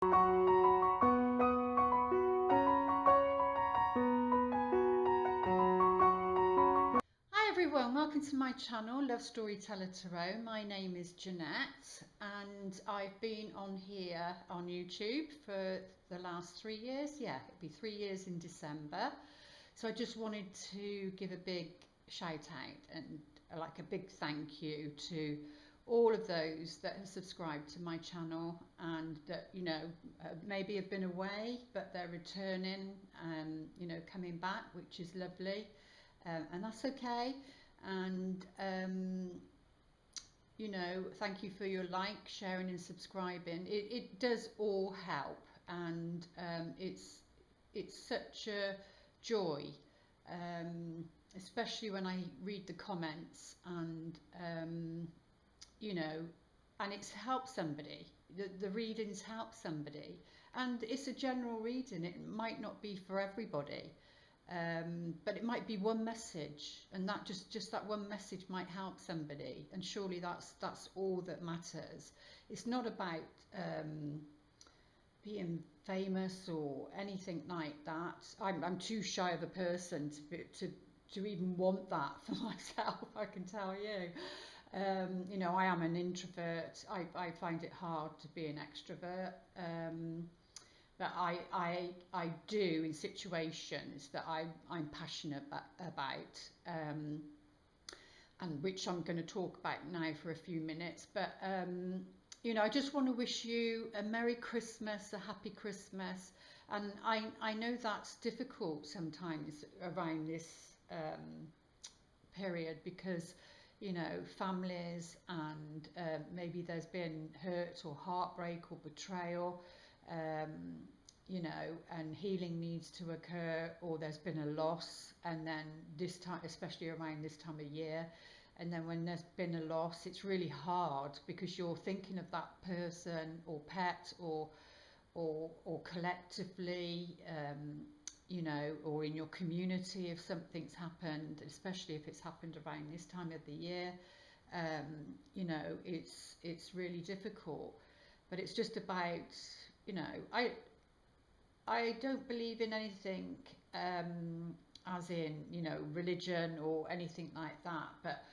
Hi everyone, welcome to my channel, Love Storyteller Tarot. My name is Jeanette and I've been on here on YouTube for the last 3 years. Yeah, it'll be 3 years in December. So I just wanted to give a big shout out and like a big thank you to all of those that have subscribed to my channel and that, maybe have been away, but they're returning, coming back, which is lovely. And that's okay. And thank you for your like, sharing and subscribing. It does all help, and it's such a joy, especially when I read the comments and and it's helped somebody. The readings help somebody, and it's a general reading. It might not be for everybody. But it might be one message, and that just that one message might help somebody, and surely that's all that matters. It's not about being famous or anything like that. I'm too shy of a person to even want that for myself, I can tell you. I am an introvert. I find it hard to be an extrovert. But I do in situations that I'm passionate about, and which I'm going to talk about now for a few minutes. But I just want to wish you a Merry Christmas, a Happy Christmas. And I know that's difficult sometimes around this period, because families and maybe there's been hurt or heartbreak or betrayal, and healing needs to occur, or there's been a loss. And then this time, especially around this time of year, and then when there's been a loss, it's really hard because you're thinking of that person or pet or collectively, or in your community if something's happened, especially if it's happened around this time of the year. It's really difficult, but it's just about, I don't believe in anything as in, religion or anything like that, but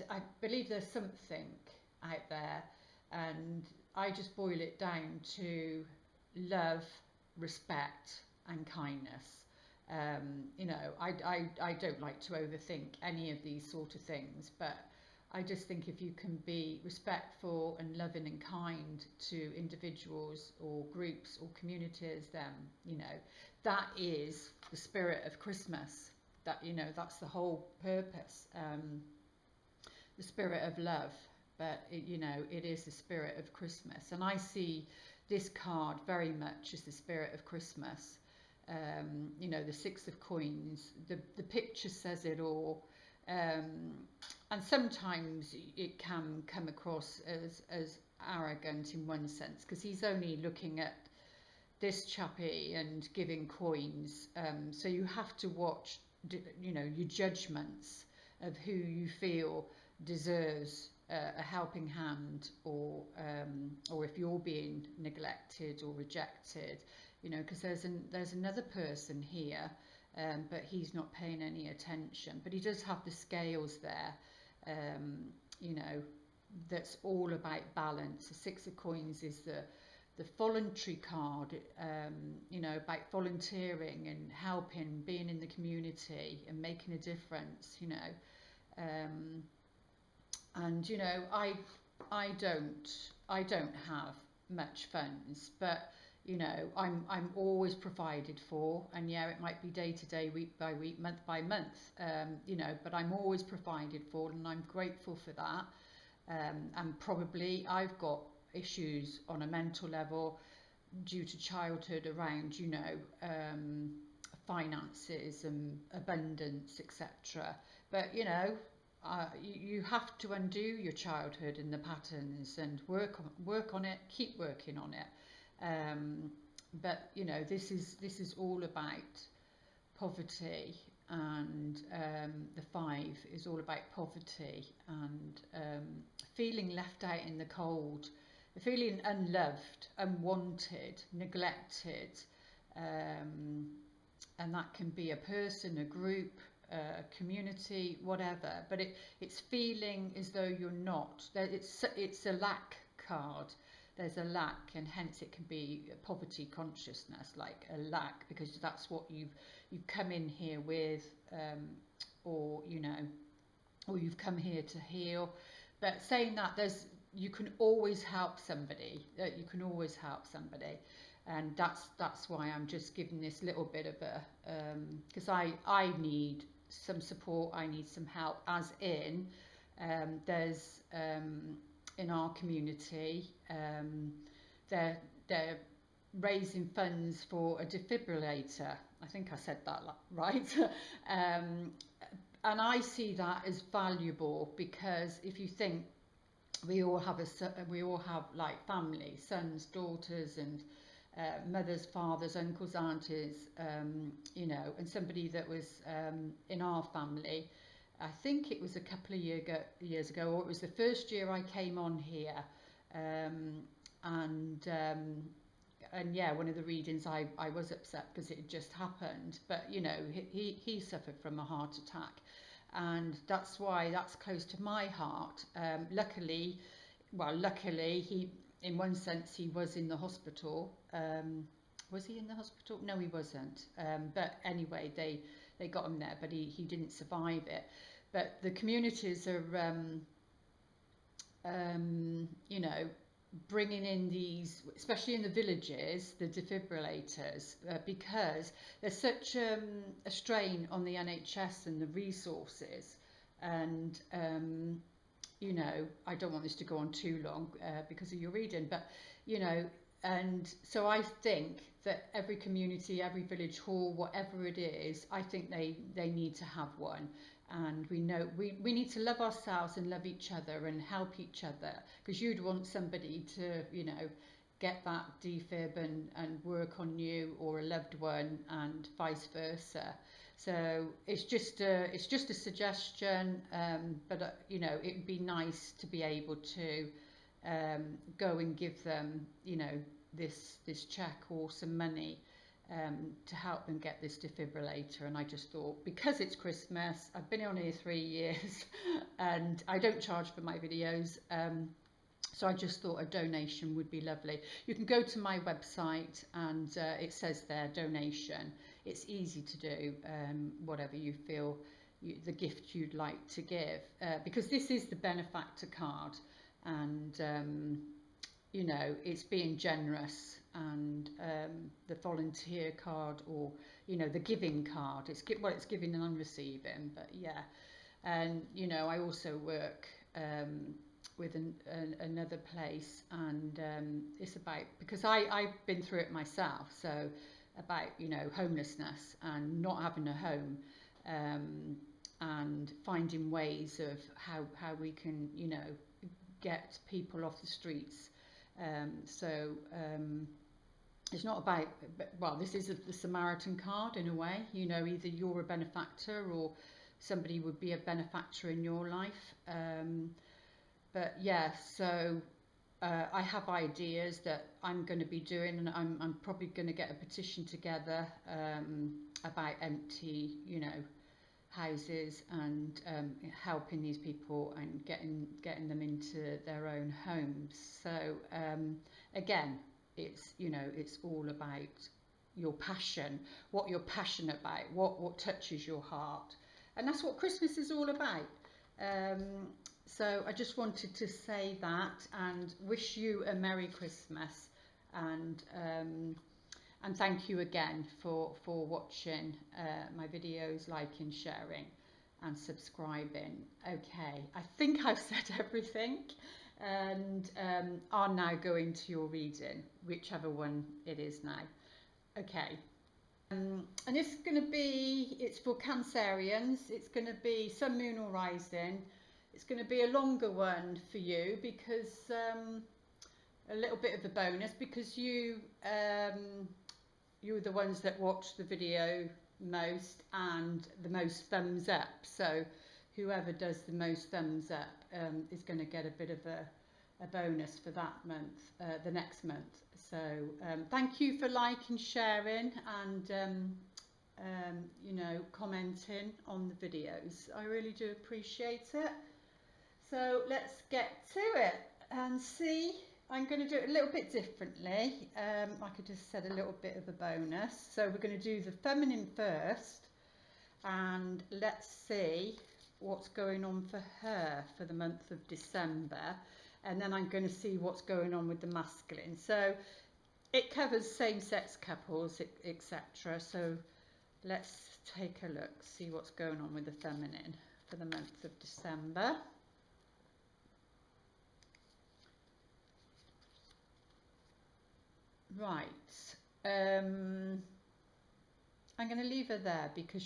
I believe there's something out there, and I just boil it down to love, respect and kindness. I don't like to overthink any of these sort of things, but I just think if you can be respectful and loving and kind to individuals or groups or communities, then that is the spirit of Christmas. That's the whole purpose, the spirit of love. But it is the spirit of Christmas, and I see this card very much as the spirit of Christmas. The Six of Coins, the picture says it all. And sometimes it can come across as arrogant in one sense, because he's only looking at this chappie and giving coins. So you have to watch, your judgments of who you feel deserves a helping hand, or if you're being neglected or rejected, because there's another person here. But he's not paying any attention. But he does have the scales there, that's all about balance. The Six of Coins is the voluntary card, about volunteering and helping, being in the community and making a difference, and I don't have much funds, but I'm always provided for. And yeah, it might be day to day, week by week, month by month, but I'm always provided for, and I'm grateful for that. And probably I've got issues on a mental level due to childhood around, finances and abundance, etc. But you have to undo your childhood and the patterns and work on it, keep working on it. But this is all about poverty, and the 5 is all about poverty and feeling left out in the cold, feeling unloved, unwanted, neglected, and that can be a person, a group, a community, whatever. But it's feeling as though you're not. It's a lack card. There's a lack, and hence it can be a poverty consciousness, like a lack, because that's what you've come in here with, or you know, or you've come here to heal. But saying that, you can always help somebody. You can always help somebody, and that's why I'm just giving this little bit of a, because I need some support. I need some help. As in, there's in our community, they're raising funds for a defibrillator. I think I said that right. And I see that as valuable, because if you think, we all have like family, sons, daughters, and mothers, fathers, uncles, aunties, you know, and somebody that was in our family, I think it was a couple of years ago, or it was the first year I came on here, and yeah, one of the readings I was upset because it had just happened, but you know, he suffered from a heart attack, and that's why that's close to my heart. Luckily, he, in one sense, he was in the hospital. Was he in the hospital? No, he wasn't. But anyway, they got him there, but he didn't survive it. But the communities are, you know, bringing in these, especially in the villages, the defibrillators, because there's such a strain on the NHS and the resources. And you know, I don't want this to go on too long because of your reading, but you know, and so I think that every community, every village hall, whatever it is, I think they need to have one. And we know we need to love ourselves and love each other and help each other, because you'd want somebody to, you know, get that defib and work on you, or a loved one, and vice versa. So it's just a suggestion, but you know, it would be nice to be able to go and give them, you know, this check or some money to help them get this defibrillator. And I just thought, because it's Christmas, I've been on here 3 years and I don't charge for my videos, so I just thought a donation would be lovely. You can go to my website and it says there, donation. It's easy to do, whatever you feel, the gift you'd like to give, because this is the benefactor card, and you know, it's being generous, and the volunteer card, or you know, the giving card, it's giving and receiving. But yeah, and you know, I also work with another place, and it's about, because I've been through it myself, so about, you know, homelessness and not having a home, and finding ways of how we can, you know, get people off the streets. So it's not about, well, this is the Samaritan card in a way, you know, either you're a benefactor or somebody would be a benefactor in your life. But yeah, so I have ideas that I'm going to be doing, and I'm probably going to get a petition together about empty, you know, houses, and helping these people and getting them into their own homes. So again, it's, you know, it's all about your passion, what you're passionate about, what touches your heart, and that's what Christmas is all about. So I just wanted to say that and wish you a Merry Christmas, and thank you again for watching my videos, liking, sharing and subscribing. Okay, I think I've said everything, and I'll now go into your reading, whichever one it is now. Okay. And it's going to be, it's for Cancerians, it's going to be Sun, Moon or Rising. It's going to be a longer one for you, because a little bit of a bonus, because you're the ones that watch the video most and the most thumbs up. So whoever does the most thumbs up is going to get a bit of a bonus for that month, the next month. So thank you for liking, sharing, and you know, commenting on the videos. I really do appreciate it. So let's get to it and see. I'm going to do it a little bit differently. Like I just said, a little bit of a bonus. So we're going to do the feminine first, and let's see what's going on for her for the month of December, and then I'm going to see what's going on with the masculine. So it covers same-sex couples, etc. So let's take a look, see what's going on with the feminine for the month of December. Right, I'm going to leave her there because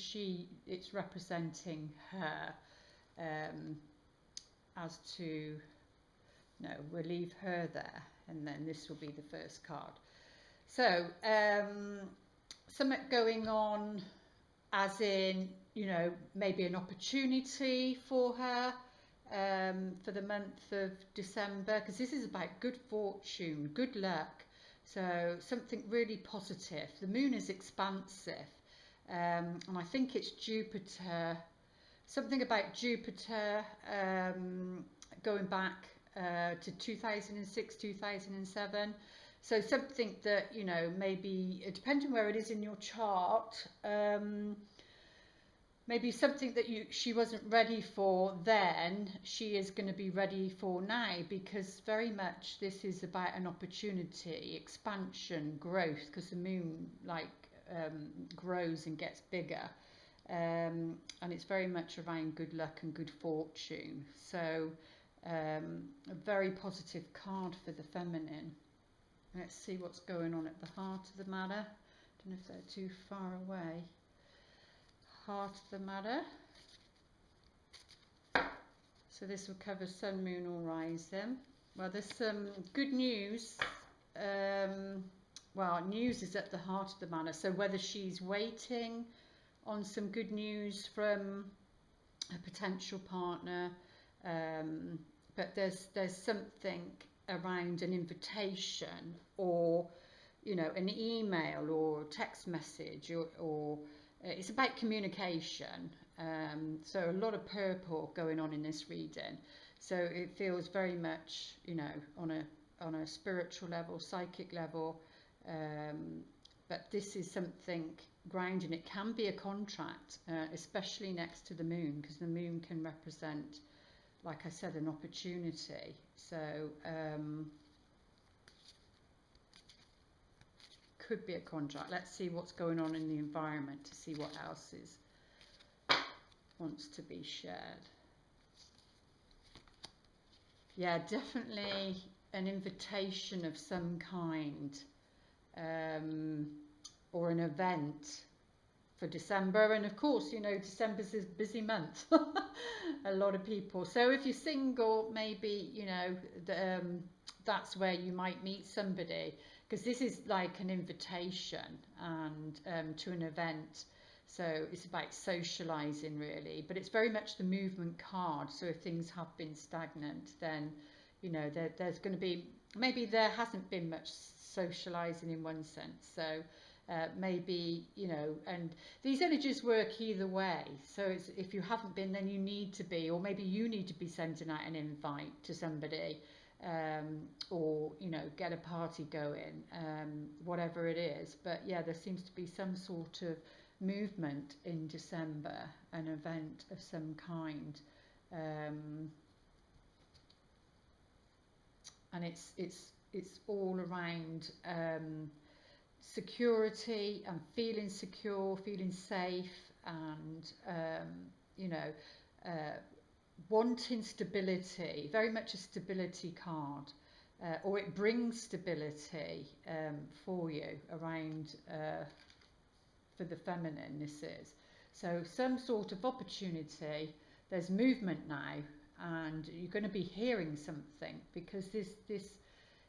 it's representing her as to, no, we'll leave her there, and then this will be the first card. So something going on, as in, you know, maybe an opportunity for her for the month of December, because this is about good fortune, good luck. So something really positive. The moon is expansive, and I think it's Jupiter, something about Jupiter going back to 2006, 2007. So something that, you know, maybe depending where it is in your chart, maybe something that she wasn't ready for then, she is going to be ready for now, because very much this is about an opportunity, expansion, growth, because the moon grows and gets bigger, and it's very much around good luck and good fortune. So a very positive card for the feminine. Let's see what's going on at the heart of the matter. I don't know if they're too far away. Heart of the matter. So this will cover sun, moon or rising. Well, there's some good news. Well, news is at the heart of the matter. So whether she's waiting on some good news from a potential partner, but there's something around an invitation, or, you know, an email or text message, or it's about communication. So a lot of purple going on in this reading. So it feels very much, you know, on a spiritual level, psychic level. But this is something grounding. It can be a contract, especially next to the moon, because the moon can represent, like I said, an opportunity. So could be a contract. Let's see what's going on in the environment to see what else wants to be shared. Yeah, definitely an invitation of some kind, or an event for December. And of course, you know, December's a busy month. A lot of people. So if you're single, maybe, you know, that's where you might meet somebody, because this is like an invitation and to an event. So it's about socializing, really, but it's very much the movement card. So if things have been stagnant, then, you know, there's going to be, maybe there hasn't been much socializing in one sense. So maybe, you know, and these energies work either way. So it's, if you haven't been, then you need to be, or maybe you need to be sending out an invite to somebody, or, you know, get a party going, whatever it is. But yeah, there seems to be some sort of movement in December, an event of some kind, and it's all around security and feeling secure, feeling safe, and you know, wanting stability. Very much a stability card, or it brings stability for you around. For the feminine, this is. So some sort of opportunity, there's movement now, and you're going to be hearing something, because this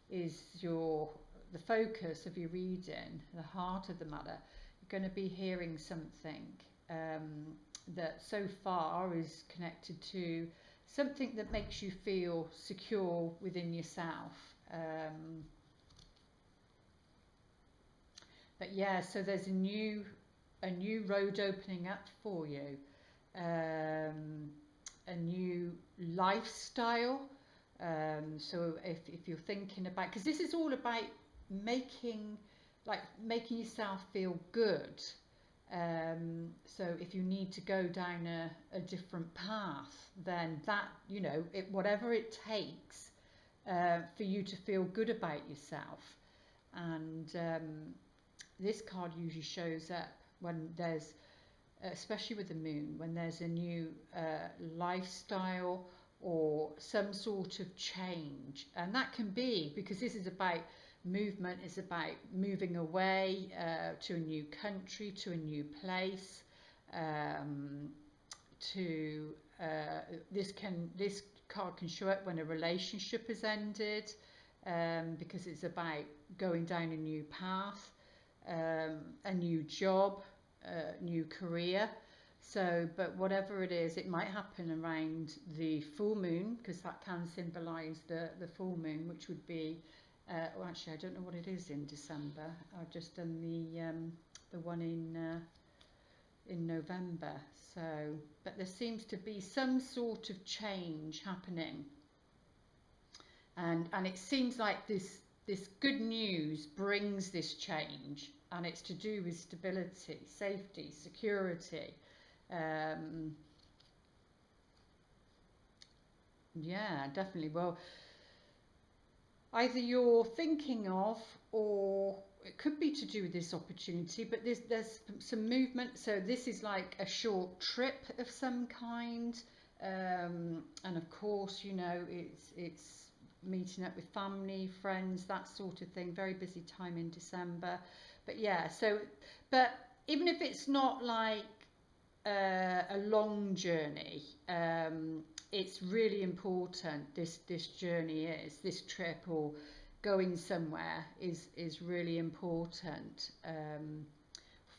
is the focus of your reading, the heart of the matter. You're going to be hearing something that so far is connected to something that makes you feel secure within yourself. But yeah, so there's a new road opening up for you, a new lifestyle. So if you're thinking about, because this is all about making yourself feel good. So if you need to go down a different path, then that, you know, whatever it takes for you to feel good about yourself. And this card usually shows up when there's, especially with the moon, when there's a new lifestyle or some sort of change. And that can be, because this is about movement, is about moving away to a new country, to a new place, this card can show up when a relationship has ended, because it's about going down a new path, a new job, new career. So, but whatever it is, it might happen around the full moon, because that can symbolize the full moon, which would be, well, actually, I don't know what it is in December. I've just done the one in November. So, but there seems to be some sort of change happening, and it seems like this good news brings this change, and it's to do with stability, safety, security. Yeah, definitely. Well, either you're thinking of, or it could be to do with this opportunity, but there's some movement. So this is like a short trip of some kind, and of course, you know, it's meeting up with family, friends, that sort of thing. Very busy time in December. But yeah, so, but even if it's not like a long journey, it's really important. This journey is, this trip or going somewhere is really important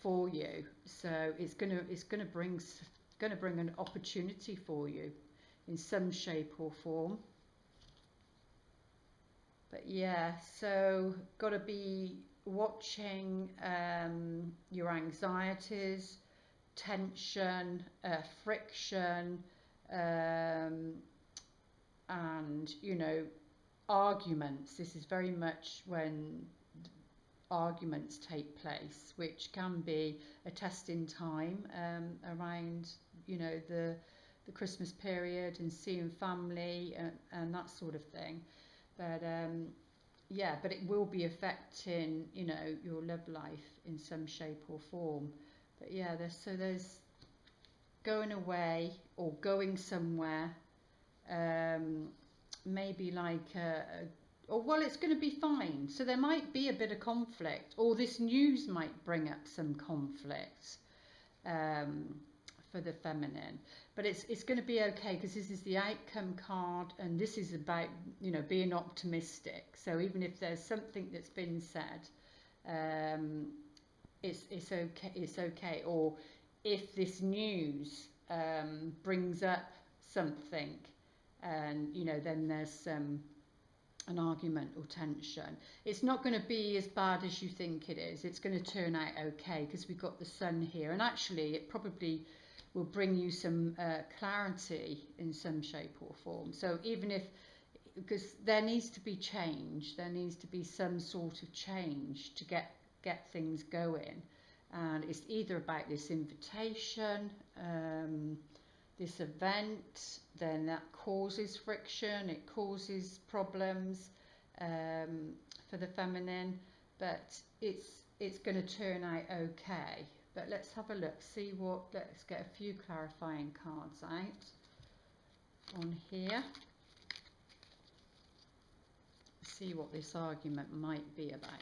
for you. So it's gonna bring an opportunity for you in some shape or form. But yeah, so got to be watching your anxieties, tension, friction, and, you know, arguments. This is very much when arguments take place, which can be a testing time around, you know, the Christmas period and seeing family and that sort of thing. But yeah, but it will be affecting, you know, your love life in some shape or form. But yeah, there's going away or going somewhere, maybe like or well, it's going to be fine. So there might be a bit of conflict, or this news might bring up some conflict for the feminine, but it's going to be okay, because this is the outcome card, and this is about, you know, being optimistic. So even if there's something that's been said, it's okay, it's okay. Or if this news brings up something, and, you know, then there's an argument or tension, it's not going to be as bad as you think it is. It's going to turn out okay, because we've got the sun here, and actually it probably will bring you some clarity in some shape or form. So even if, because there needs to be change, there needs to be some sort of change to get things going, and it's either about this invitation, this event, then that causes friction, it causes problems for the feminine, but it's going to turn out okay. But let's have a look, let's get a few clarifying cards out on here. See what this argument might be about.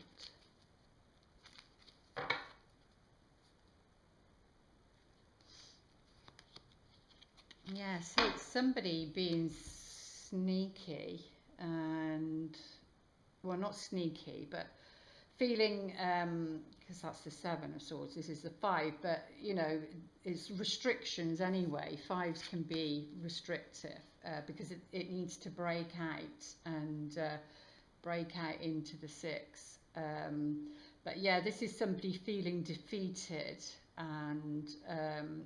Yeah, so it's somebody being sneaky and, well, not sneaky, but feeling, because that's the Seven of Swords, this is the Five, but, you know, it's restrictions anyway. Fives can be restrictive. because it needs to break out and break out into the 6. But yeah, this is somebody feeling defeated, and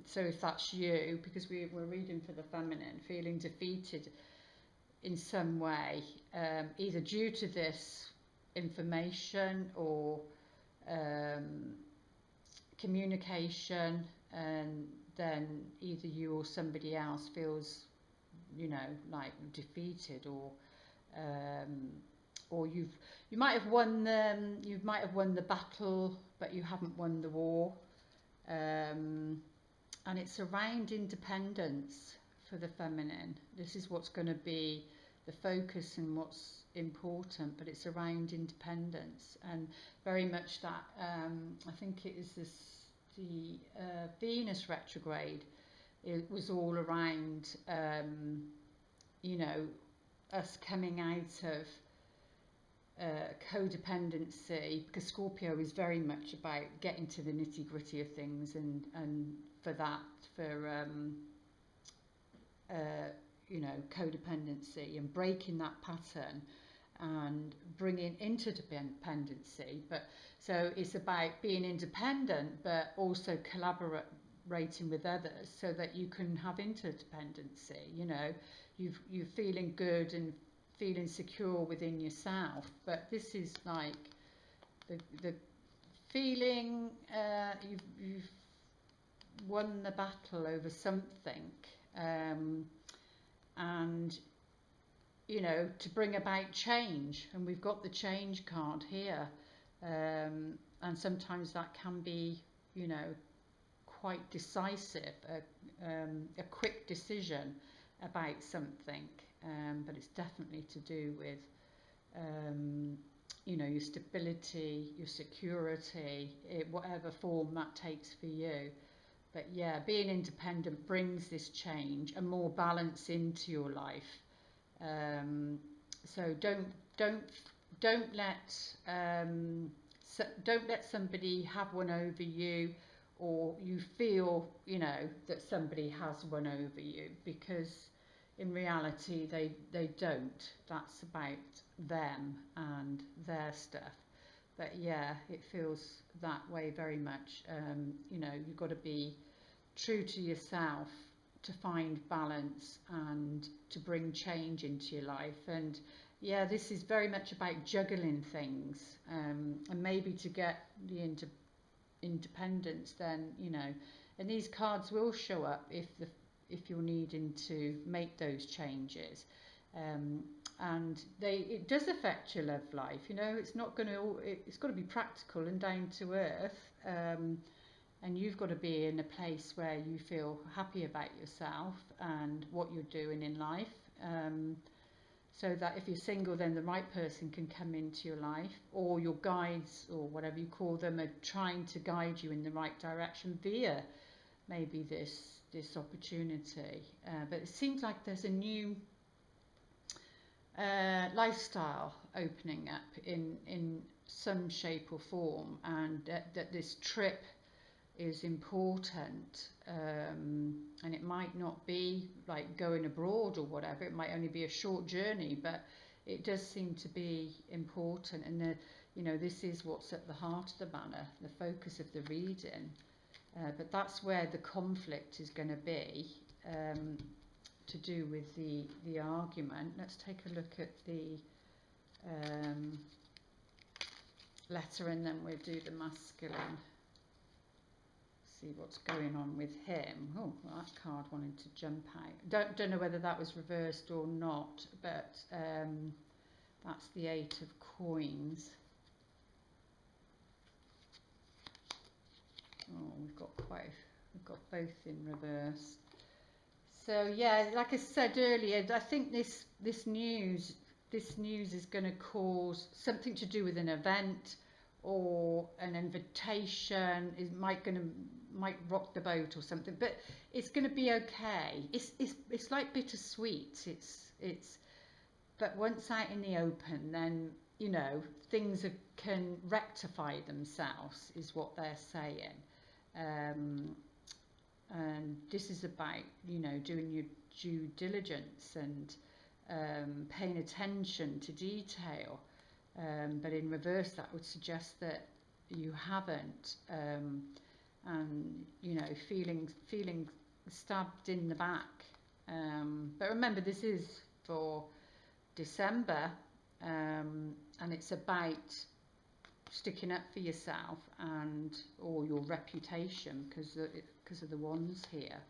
so if that's you, because we're reading for the feminine, feeling defeated in some way, either due to this information or communication, and then either you or somebody else feels, you know, like defeated, or you might have won the battle, but you haven't won the war. And it's around independence for the feminine. This is what's going to be the focus and what's important, but it's around independence, and very much that I think it is the Venus retrograde. It was all around you know, us coming out of codependency, because Scorpio is very much about getting to the nitty-gritty of things, and for you know, codependency and breaking that pattern and bringing interdependency. But so it's about being independent but also collaborating with others so that you can have interdependency. You know, you're feeling good and feeling secure within yourself, but this is like the feeling you've won the battle over something, and you know, to bring about change, and we've got the change card here, and sometimes that can be, you know, quite decisive, a quick decision about something, but it's definitely to do with you know, your stability, your security, whatever form that takes for you. But yeah, being independent brings this change and more balance into your life. So don't let somebody have one over you, or you feel, you know, that somebody has one over you, because in reality they don't. That's about them and their stuff. But yeah, it feels that way very much. You know, you've got to be true to yourself to find balance and to bring change into your life. And yeah, this is very much about juggling things, and maybe to get the independence, then, you know, and these cards will show up if you're needing to make those changes, and it does affect your love life. You know, it's not going to, it's got to be practical and down to earth, and you've got to be in a place where you feel happy about yourself and what you're doing in life, so that if you're single, then the right person can come into your life, or your guides, or whatever you call them, are trying to guide you in the right direction via maybe this opportunity. But it seems like there's a new lifestyle opening up in some shape or form, and that this trip is important, and it might not be like going abroad or whatever. It might only be a short journey, but it does seem to be important, and you know, this is what's at the heart of the matter, the focus of the reading. But that's where the conflict is going to be, to do with the argument. Let's take a look at the letter, and then we'll do the masculine. See what's going on with him. Oh, well, that card wanted to jump out. Don't know whether that was reversed or not, but that's the 8 of coins. Oh, we've got both in reverse. So yeah, like I said earlier, I think this news is going to cause something to do with an event or an invitation. It might rock the boat or something, but it's going to be okay. It's like bittersweet. But once out in the open, then, you know, things can rectify themselves, is what they're saying. And this is about, you know, doing your due diligence and paying attention to detail. But in reverse, that would suggest that you haven't, and you know, feeling stabbed in the back. But remember, this is for December, and it's about sticking up for yourself and or your reputation, because of the wands here,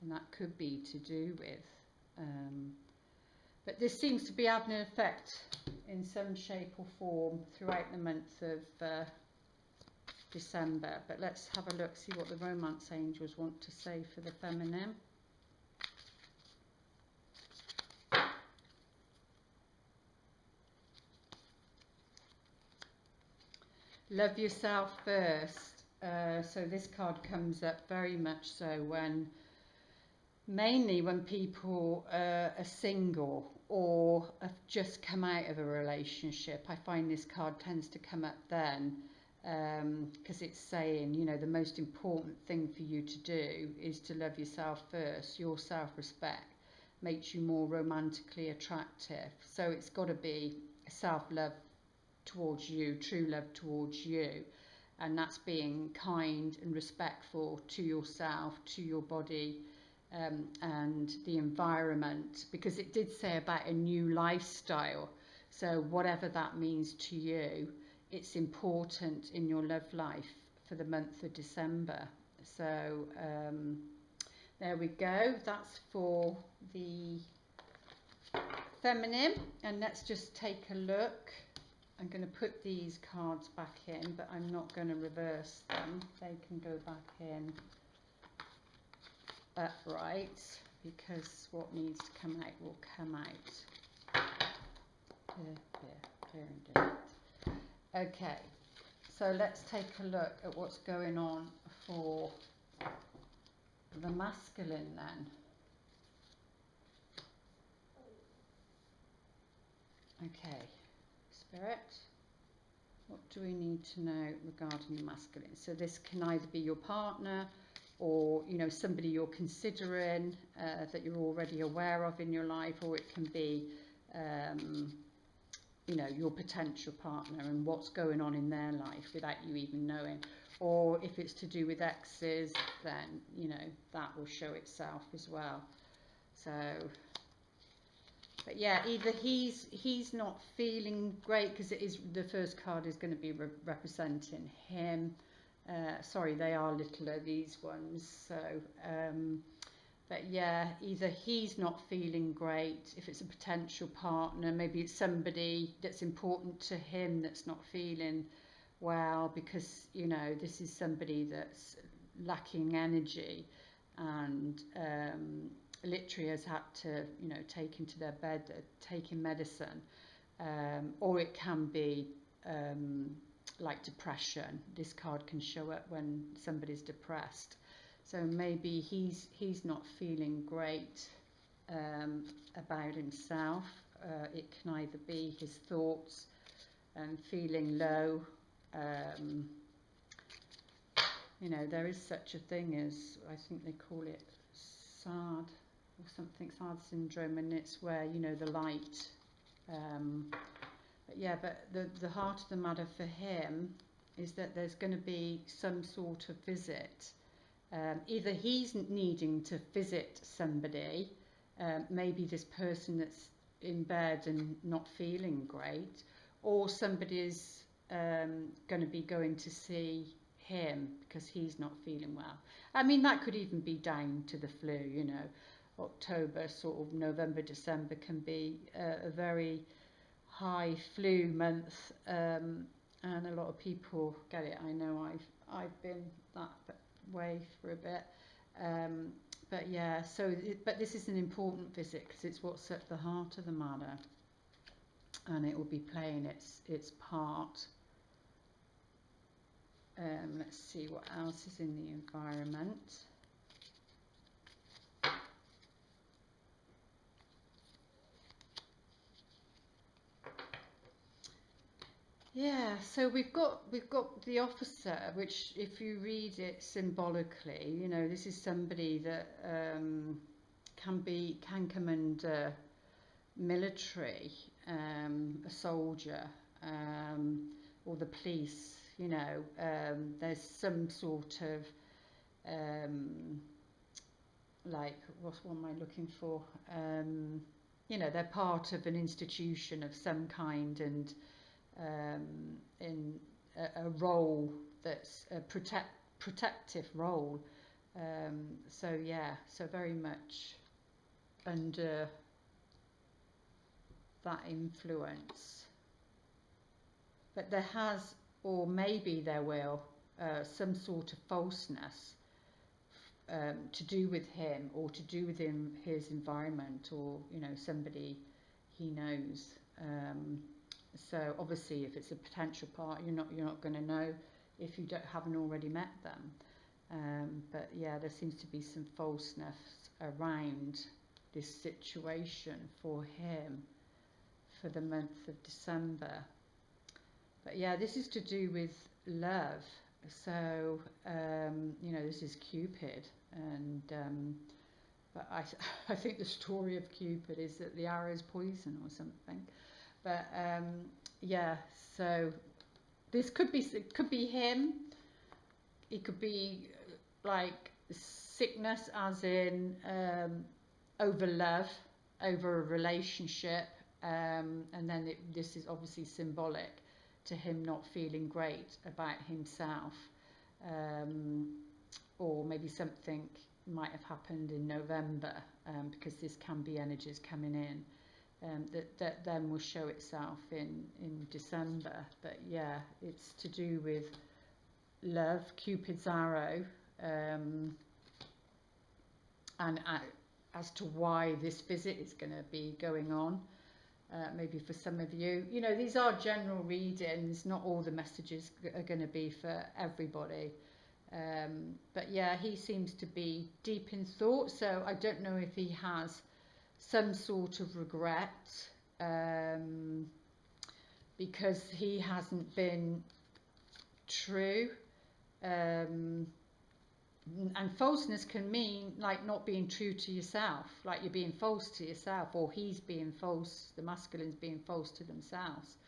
and that could be to do with. But this seems to be having an effect in some shape or form throughout the month of December. But let's have a look, see what the romance angels want to say for the feminine. Love yourself first. So this card comes up very much so when, mainly when people are single or have just come out of a relationship. I find this card tends to come up then, because it's saying, you know, the most important thing for you to do is to love yourself first. Your self-respect makes you more romantically attractive. So it's got to be self-love towards you, true love towards you, and that's being kind and respectful to yourself, to your body, and the environment, because it did say about a new lifestyle. So whatever that means to you, it's important in your love life for the month of December. So there we go, that's for the feminine. And let's just take a look. I'm going to put these cards back in, but I'm not going to reverse them. They can go back in upright, because what needs to come out will come out. Okay, so let's take a look at what's going on for the masculine then. Okay, Spirit, what do we need to know regarding the masculine? So this can either be your partner, or, you know, somebody you're considering, that you're already aware of in your life, or it can be, you know, your potential partner and what's going on in their life without you even knowing. Or if it's to do with exes, then, you know, that will show itself as well. So, but yeah, either he's not feeling great, because it is, the first card is going to be representing him. Sorry, they are littler, these ones. So, but yeah, either he's not feeling great, if it's a potential partner, maybe it's somebody that's important to him that's not feeling well, because, you know, this is somebody that's lacking energy and literally has had to, you know, take into their bed, taking medicine, or it can be like depression. This card can show up when somebody's depressed. So maybe he's not feeling great about himself. It can either be his thoughts and feeling low. You know, there is such a thing as, I think they call it SAD or something, SAD syndrome, and it's where, you know, the light. But yeah, but the heart of the matter for him is that there's going to be some sort of visit. Either he's needing to visit somebody, maybe this person that's in bed and not feeling great, or somebody's going to be going to see him because he's not feeling well. I mean, that could even be down to the flu, you know. October, sort of November, December can be a very high flu month, and a lot of people get it. I know I've been that way for a bit, but yeah, so but this is an important visit because it's what's at the heart of the matter, and it will be playing its part. Let's see what else is in the environment. Yeah, so we've got the officer, which if you read it symbolically, you know, this is somebody that can come under military, a soldier, or the police. You know, there's some sort of like what am I looking for? You know, they're part of an institution of some kind, and in a role that's a protective role. So yeah, so very much under that influence. But there has, or maybe there will, some sort of falseness to do with him, or to do with his environment, or you know, somebody he knows. So obviously, if it's a potential part, you're not going to know if you haven't already met them. But yeah, there seems to be some falseness around this situation for him for the month of December. But yeah, this is to do with love. So you know, this is Cupid, and but I think the story of Cupid is that the arrow is poison or something. But yeah, so this could be him. It could be like sickness, as in over love, over a relationship, and then this is obviously symbolic to him not feeling great about himself, or maybe something might have happened in November, because this can be energies coming in. That then will show itself in December. But yeah, it's to do with love, Cupid's arrow, and as to why this visit is going to be going on. Maybe for some of you, you know, these are general readings, not all the messages are going to be for everybody. But yeah, he seems to be deep in thought, so I don't know if he has some sort of regret, because he hasn't been true. And falseness can mean like not being true to yourself, like you're being false to yourself, or he's being false, the masculine's being false to themselves.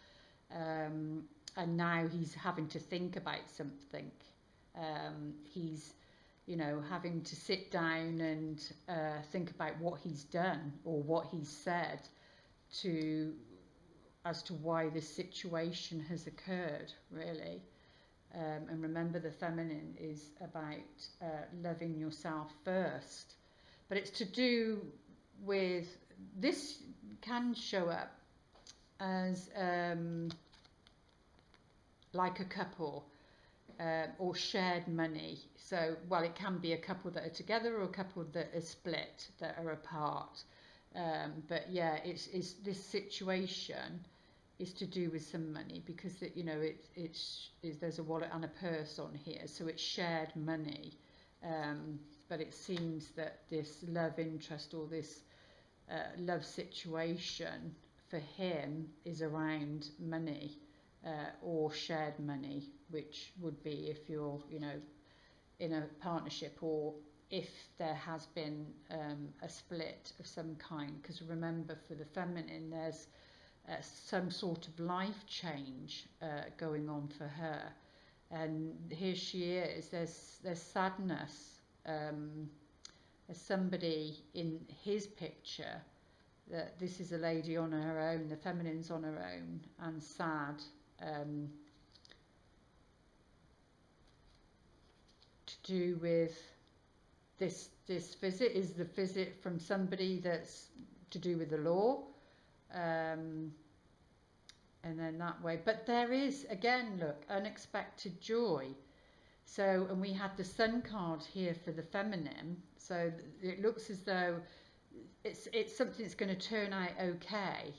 And now he's having to think about something. He's, you know, having to sit down and think about what he's done or what he's said as to why this situation has occurred, really. And remember, the feminine is about loving yourself first. But it's to do with, this can show up as like a couple, or shared money. So, well, it can be a couple that are together or a couple that are split, that are apart. But yeah, it's this situation is to do with some money, because you know, there's a wallet and a purse on here, so it's shared money. But it seems that this love interest, or this love situation for him, is around money, or shared money, which would be if you're, you know, in a partnership, or if there has been a split of some kind. Because remember, for the feminine, there's some sort of life change going on for her, and here she is. There's sadness. There's somebody in his picture, that this is a lady on her own, the feminine's on her own and sad. To do with this visit is the visit from somebody that's to do with the law. And then that way, but there is, again, look, unexpected joy. So, and we had the Sun card here for the feminine, so it looks as though it's something that's going to turn out okay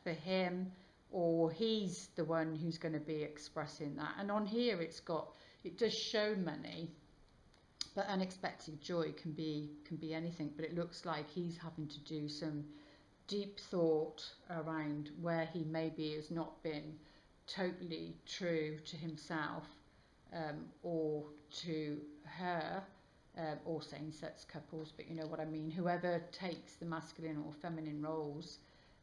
for him, or he's the one who's going to be expressing that. And on here it does show money, but unexpected joy can be anything. But it looks like he's having to do some deep thought around where he maybe has not been totally true to himself or to her, or same-sex couples, but you know what I mean, whoever takes the masculine or feminine roles,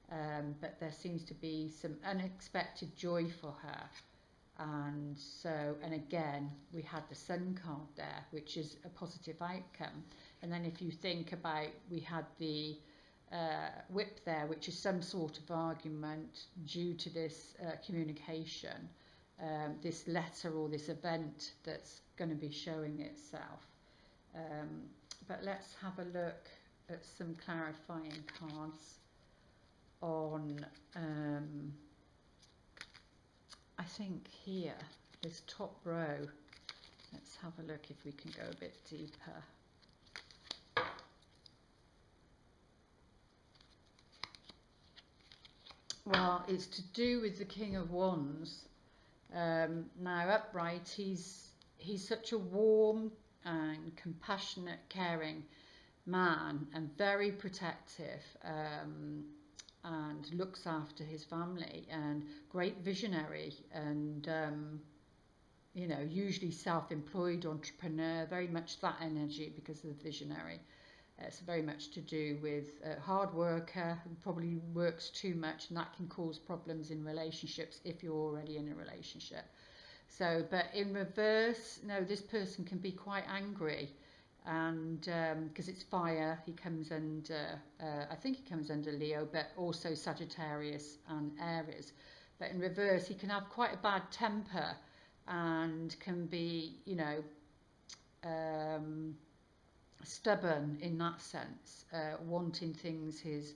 but there seems to be some unexpected joy for her. And so, and again, we had the Sun card there, which is a positive outcome. And then if you think about, we had the whip there, which is some sort of argument due to this communication, this letter or this event that's going to be showing itself. But let's have a look at some clarifying cards on, I think here, this top row. Let's have a look if we can go a bit deeper. Well, it's to do with the King of Wands. Now, upright, he's such a warm and compassionate, caring man, and very protective, and looks after his family, and great visionary, and you know, usually self-employed entrepreneur, very much that energy because of the visionary. It's very much to do with hard worker who probably works too much, and that can cause problems in relationships if you're already in a relationship. So, but in reverse, no, this person can be quite angry, and because it's fire, he comes under, I think he comes under Leo, but also Sagittarius and Aries. But in reverse, he can have quite a bad temper and can be, you know, stubborn in that sense, wanting things his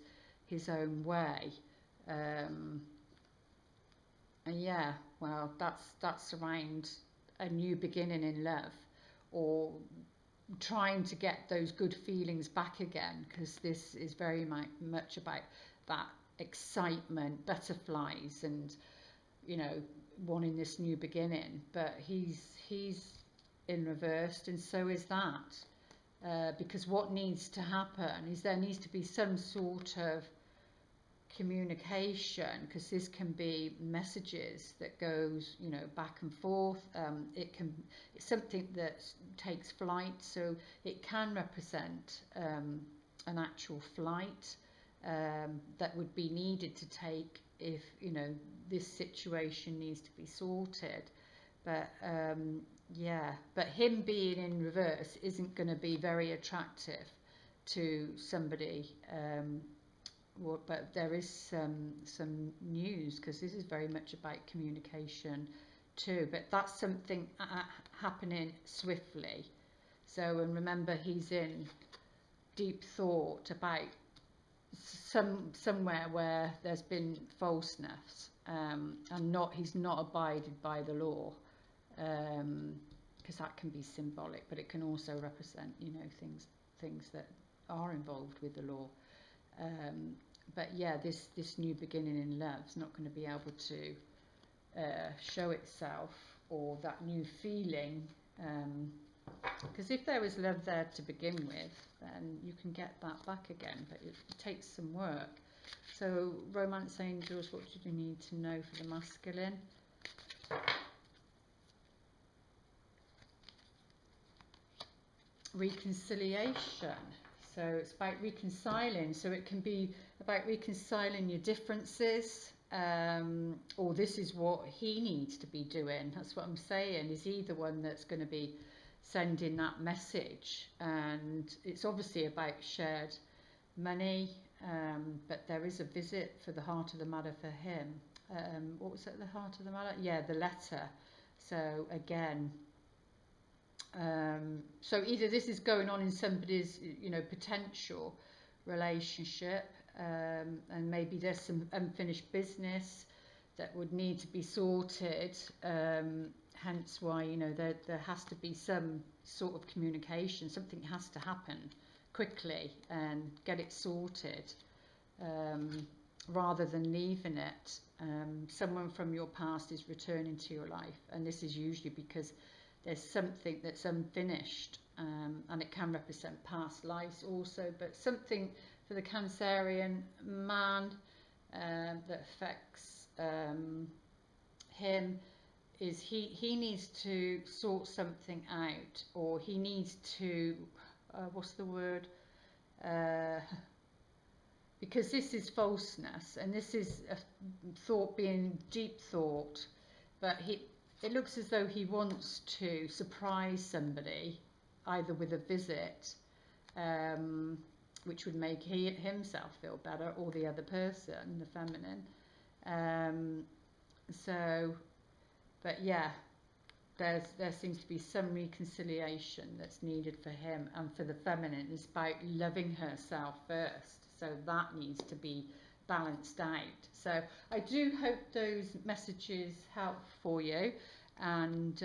own way, and yeah, well, that's around a new beginning in love, or trying to get those good feelings back again, because this is very much about that excitement, butterflies, and you know, wanting this new beginning. But he's in reversed, and so is that. Because what needs to happen is there needs to be some sort of communication, because this can be messages that goes, you know, back and forth. It's something that takes flight, so it can represent an actual flight that would be needed to take if, you know, this situation needs to be sorted. But yeah, but him being in reverse isn't going to be very attractive to somebody. But there is some news, because this is very much about communication too. But that's something happening swiftly. So, and remember, he's in deep thought about somewhere where there's been falseness, and he's not abided by the law. Because that can be symbolic, but it can also represent, you know, things that are involved with the law. But yeah, this new beginning in love is not going to be able to show itself, or that new feeling, because if there was love there to begin with, then you can get that back again, but it takes some work. So, romance angels, what do you need to know for the masculine? Reconciliation. So it's about reconciling. So it can be about reconciling your differences, or this is what he needs to be doing. That's what I'm saying. Is he the one that's going to be sending that message? And it's obviously about shared money, but there is a visit for the heart of the matter for him. What was it, the heart of the matter? Yeah, the letter. So again, so either this is going on in somebody's, you know, potential relationship, and maybe there's some unfinished business that would need to be sorted, hence why, you know, there has to be some sort of communication. Something has to happen quickly and get it sorted, rather than leaving it. Someone from your past is returning to your life, and this is usually because there's something that's unfinished, and it can represent past lives also, but something for the Cancerian man that affects him is he needs to sort something out, or he needs to, what's the word? Because this is falseness, and this is a thought being deep thought, but it looks as though he wants to surprise somebody, either with a visit, which would make himself feel better, or the other person, the feminine. But yeah, there seems to be some reconciliation that's needed for him, and for the feminine it's about loving herself first, so that needs to be balanced out. So I do hope those messages help for you, and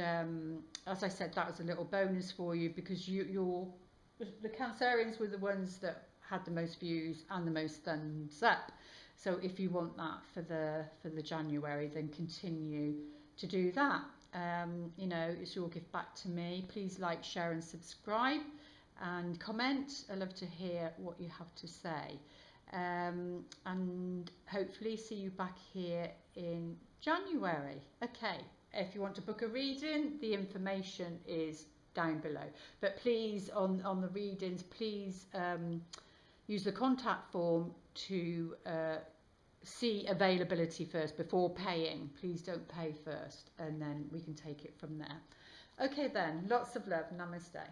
as I said, that was a little bonus for you, because the Cancerians were the ones that had the most views and the most thumbs up. So if you want that for the January, then continue to do that. You know, it's your gift back to me. Please like, share and subscribe, and comment. I love to hear what you have to say, and hopefully see you back here in January. Okay, if you want to book a reading, the information is down below, but please, on the readings, please use the contact form to see availability first before paying. Please don't pay first, and then we can take it from there. Okay then, lots of love. Namaste.